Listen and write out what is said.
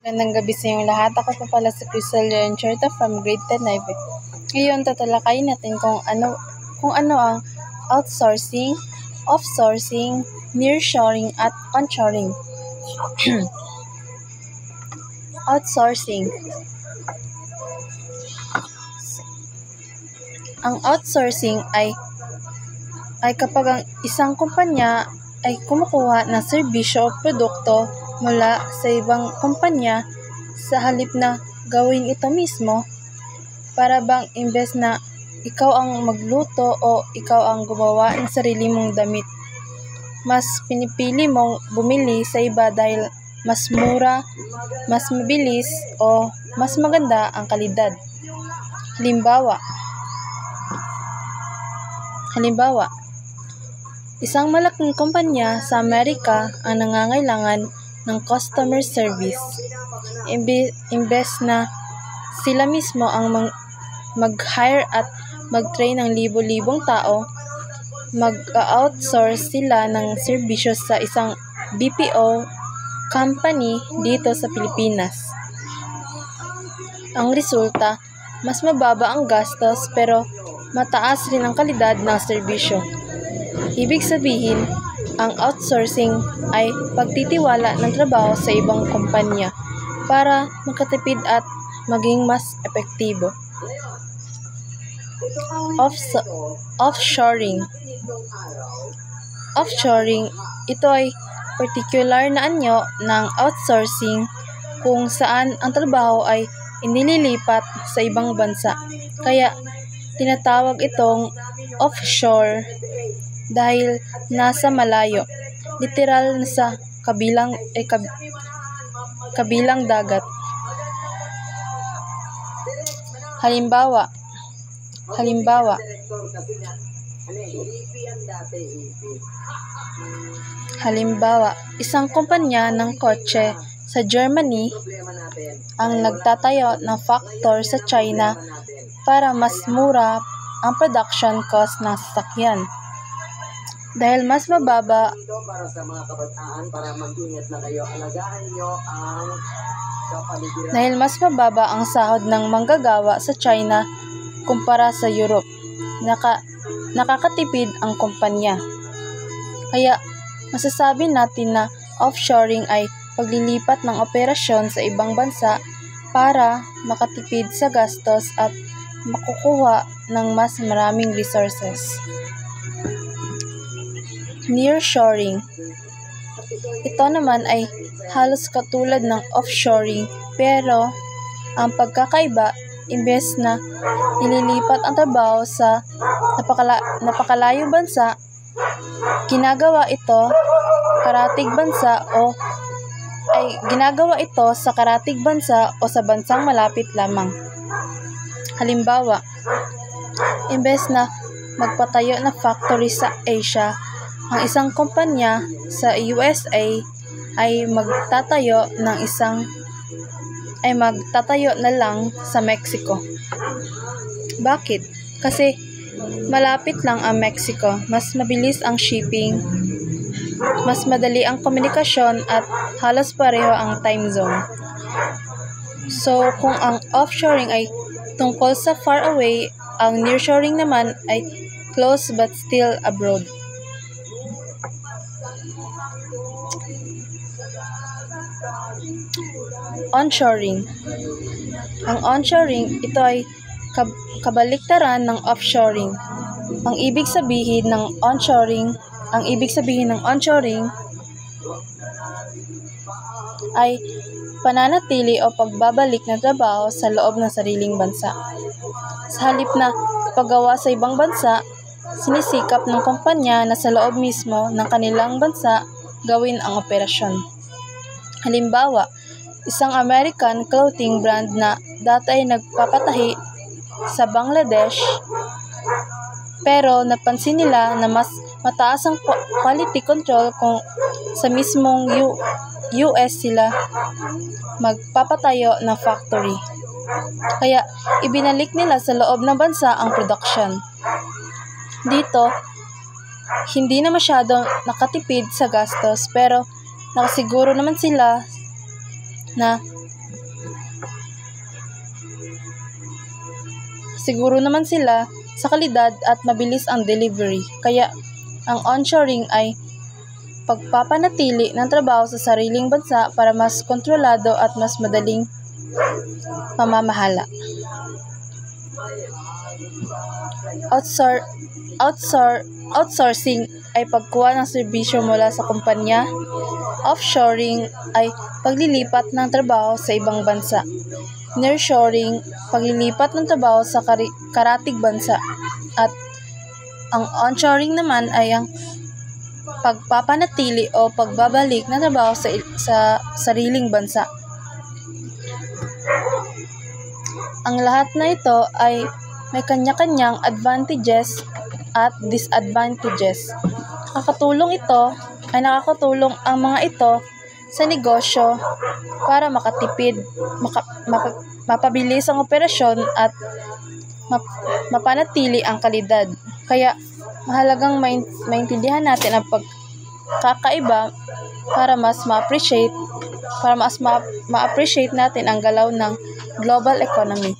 Magandang gabi sa inyong lahat. Ako pa pala si Crystal Leoncherta from grade 10 Naive. Ngayon tatalakayin natin kung ano ang outsourcing, offsourcing, nearshoring at onshoring. Outsourcing. Ang outsourcing ay kapag ang isang kumpanya ay kumukuha ng serbisyo o produkto mula sa ibang kumpanya sa halip na gawin ito mismo, para bang imbes na ikaw ang magluto o ikaw ang gumawa ng sarili mong damit, mas pinipili mong bumili sa iba dahil mas mura, mas mabilis o mas maganda ang kalidad. Halimbawa, isang malaking kumpanya sa Amerika ang nangangailangan ng customer service. Imbes na sila mismo ang mag-hire at mag-train ng libo-libong tao, mag-outsource sila ng serbisyo sa isang BPO company dito sa Pilipinas. Ang resulta, mas mababa ang gastos pero mataas rin ang kalidad ng serbisyo. Ibig sabihin, ang outsourcing ay pagtitiwala ng trabaho sa ibang kumpanya para makatipid at maging mas epektibo. Offshoring. Offshoring, ito ay particular na anyo ng outsourcing kung saan ang trabaho ay inililipat sa ibang bansa. Kaya tinatawag itong offshore dahil nasa malayo, literal na sa kabilang dagat. Halimbawa, isang kumpanya ng kotse sa Germany ang nagtatayo ng factory sa China para mas mura ang production cost ng sasakyan. Dahil mas mababa ang sahod ng manggagawa sa China kumpara sa Europe, nakakatipid ang kumpanya. Kaya masasabi natin na offshoring ay paglilipat ng operasyon sa ibang bansa para makatipid sa gastos at makukuha ng mas maraming resources. Nearshoring. Ito naman ay halos katulad ng offshoring, pero ang pagkakaiba, imbes na nililipat ang trabaho sa napakalayong bansa, ginagawa ito sa karatig bansa o sa bansang malapit lamang. Halimbawa, imbes na magpatayo ng factory sa Asia, ang isang kumpanya sa USA ay magtatayo na lang sa Mexico. Bakit? Kasi malapit lang ang Mexico, mas mabilis ang shipping, mas madali ang komunikasyon at halos pareho ang time zone. So, kung ang offshoring ay tungkol sa far away, ang nearshoring naman ay close but still abroad. Onshoring. Ang onshoring, ito ay kabaliktaran ng offshoring. Ang ibig sabihin ng onshoring ay pananatili o pagbabalik ng trabaho sa loob ng sariling bansa. Sa halip na paggawa sa ibang bansa, sinisikap ng kumpanya na sa loob mismo ng kanilang bansa gawin ang operasyon. Halimbawa, isang American clothing brand na dati ay nagpapatahi sa Bangladesh, pero napansin nila na mas mataas ang quality control kung sa mismong US sila magpapatayo ng factory. Kaya ibinalik nila sa loob ng bansa ang production. Dito, hindi na masyadong nakatipid sa gastos, pero nakasiguro naman sila na siguro naman sila sa kalidad at mabilis ang delivery. Kaya ang onshoring ay pagpapanatili ng trabaho sa sariling bansa para mas kontrolado at mas madaling pamamahala. Outsourcing ay pagkuha ng serbisyo mula sa kumpanya. Offshoring ay paglilipat ng trabaho sa ibang bansa. Nearshoring, paglilipat ng trabaho sa karatig bansa. At ang onshoring naman ay ang pagpapanatili o pagbabalik ng trabaho sa sariling bansa. Ang lahat na ito ay may kanya-kanyang advantages at disadvantages. Nakakatulong ang mga ito sa negosyo para makatipid, mapabilis ang operasyon at mapanatili ang kalidad. Kaya mahalagang maintindihan natin ang pagkakaiba para mas ma-appreciate natin ang galaw ng global economy.